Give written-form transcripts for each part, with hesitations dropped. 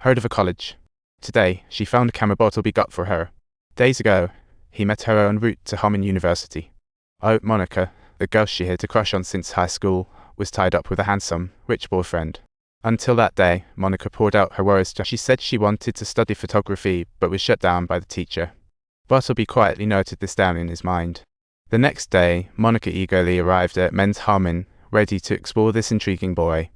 heard of a college. Today, she found a camera Bartleby got for her. Days ago, he met her en route to Harmon University. Oh, Monica, the girl she had a crush on since high school, was tied up with a handsome, rich boyfriend. Until that day, Monica poured out her worries to her. She said she wanted to study photography, but was shut down by the teacher. Bartleby quietly noted this down in his mind. The next day, Monica eagerly arrived at Men's Harmon, ready to explore this intriguing boy.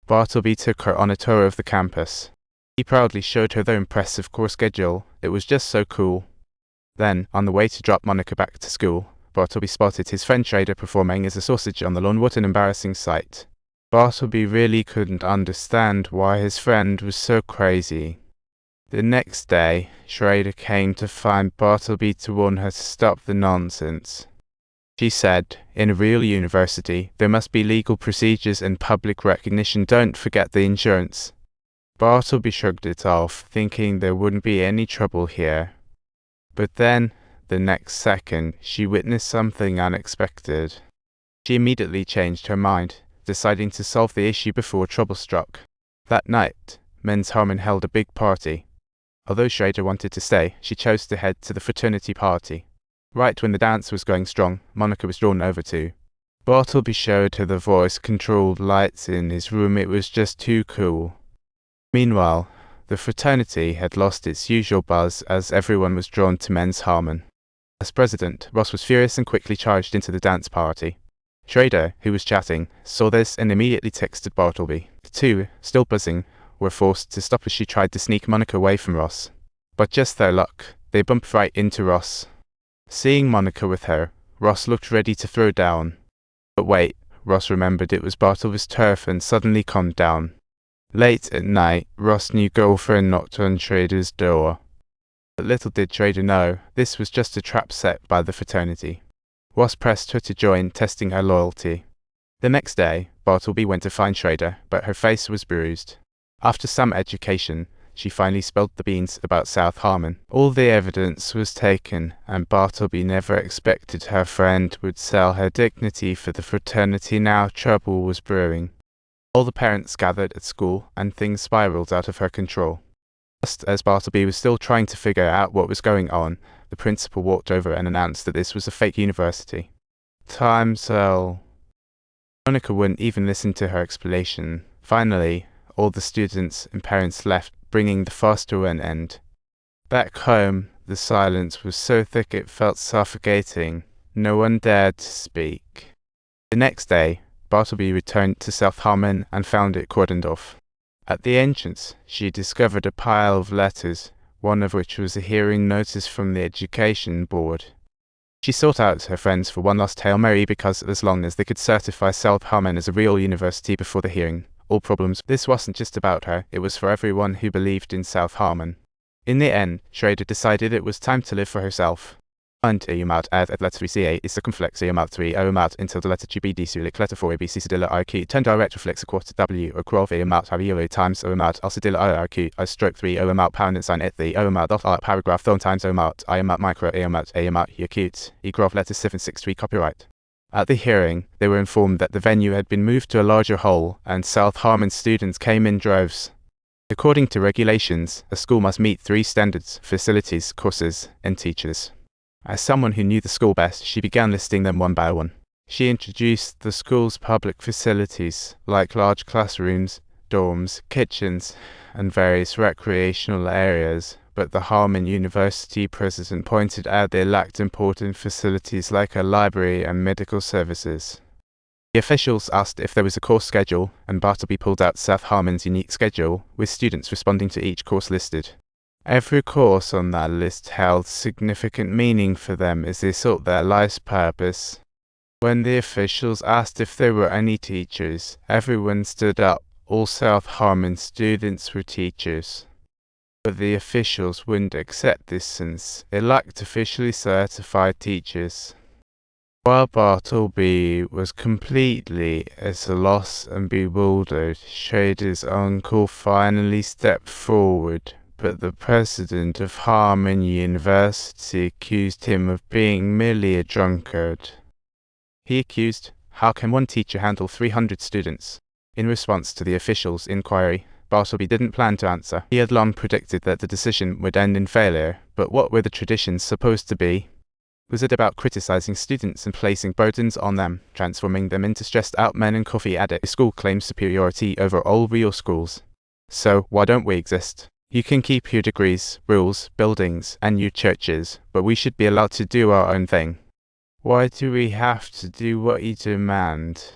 Bartleby took her on a tour of the campus. He proudly showed her the impressive course schedule. It was just so cool. Then, on the way to drop Monica back to school, Bartleby spotted his friend Trader performing as a sausage on the lawn. What an embarrassing sight. Bartleby really couldn't understand why his friend was so crazy. The next day, Schrader came to find Bartleby to warn her to stop the nonsense. She said, in a real university, there must be legal procedures and public recognition. Don't forget the insurance. Bartleby shrugged it off, thinking there wouldn't be any trouble here. But then, the next second, she witnessed something unexpected. She immediately changed her mind, deciding to solve the issue before trouble struck. That night, Men's Harmon held a big party. Although Schrader wanted to stay, she chose to head to the fraternity party. Right when the dance was going strong, Monica was drawn over too. Bartleby showed her the voice-controlled lights in his room. It was just too cool. Meanwhile, the fraternity had lost its usual buzz as everyone was drawn to Men's Harmon. As president, Ross was furious and quickly charged into the dance party. Schrader, who was chatting, saw this and immediately texted Bartleby. The two, still buzzing, were forced to stop as she tried to sneak Monica away from Ross. But just their luck, they bumped right into Ross. Seeing Monica with her, Ross looked ready to throw down. But wait, Ross remembered it was Bartleby's turf and suddenly calmed down. Late at night, Ross' new girlfriend knocked on Schrader's door. But little did Schrader know, this was just a trap set by the fraternity. Ross pressed her to join, testing her loyalty. The next day, Bartleby went to find Schrader, but her face was bruised. After some education, she finally spilled the beans about South Harmon. All the evidence was taken, and Bartleby never expected her friend would sell her dignity for the fraternity. Now trouble was brewing. All the parents gathered at school, and things spiraled out of her control. Just as Bartleby was still trying to figure out what was going on, the principal walked over and announced that this was a fake university. Time sell. Monica wouldn't even listen to her explanation. Finally, all the students and parents left, bringing the fast to an end. Back home, the silence was so thick it felt suffocating. No one dared to speak. The next day, Bartleby returned to South Harmon and found it cordoned off. At the entrance, she discovered a pile of letters, one of which was a hearing notice from the Education Board. She sought out her friends for one last Hail Mary because as long as they could certify South Harmon as a real university before the hearing, all problems. This wasn't just about her, it was for everyone who believed in South Harmon. In the end, Schrader decided it was time to live for herself. And umat at letter 3ca is circumflex umat 3 umat until the letter 2b sulik letter 4 abc sedilla iq 10 direct reflex a quarter w or crov umat havio times umat alsedilla iq I stroke 3 umat pound sign at the umat dot paragraph thon times umat umat micro umat yakut egrov letter 763 copyright. At the hearing, they were informed that the venue had been moved to a larger hall, and South Harmon students came in droves. According to regulations, a school must meet 3 standards: facilities, courses, and teachers. As someone who knew the school best, she began listing them one by one. She introduced the school's public facilities, like large classrooms, dorms, kitchens, and various recreational areas. But the Harmon University president pointed out they lacked important facilities like a library and medical services. The officials asked if there was a course schedule, and Bartleby pulled out South Harmon's unique schedule, with students responding to each course listed. Every course on that list held significant meaning for them as they sought their life's purpose. When the officials asked if there were any teachers, everyone stood up. All South Harmon students were teachers. But the officials wouldn't accept this since it lacked officially certified teachers. While Bartleby was completely at a loss and bewildered, Schrader's uncle finally stepped forward, but the president of Harmon University accused him of being merely a drunkard. He accused, "How can one teacher handle 300 students?" In response to the officials' inquiry, Bartleby didn't plan to answer. He had long predicted that the decision would end in failure, but what were the traditions supposed to be? Was it about criticizing students and placing burdens on them, transforming them into stressed-out men and coffee addicts? The school claims superiority over all real schools. So why don't we exist? You can keep your degrees, rules, buildings, and your churches, but we should be allowed to do our own thing. Why do we have to do what you demand?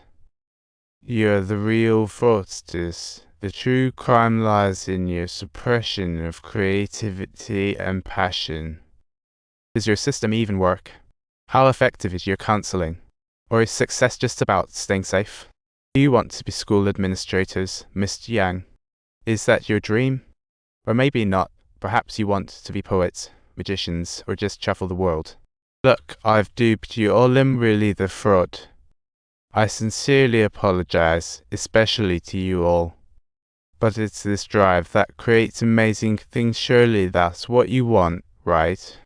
You're the real fraudsters. The true crime lies in your suppression of creativity and passion. Does your system even work? How effective is your counseling? Or is success just about staying safe? Do you want to be school administrators, Mr. Yang? Is that your dream? Or maybe not. Perhaps you want to be poets, magicians, or just travel the world. Look, I've duped you all. I'm really the fraud. I sincerely apologize, especially to you all. But it's this drive that creates amazing things. Surely that's what you want, right?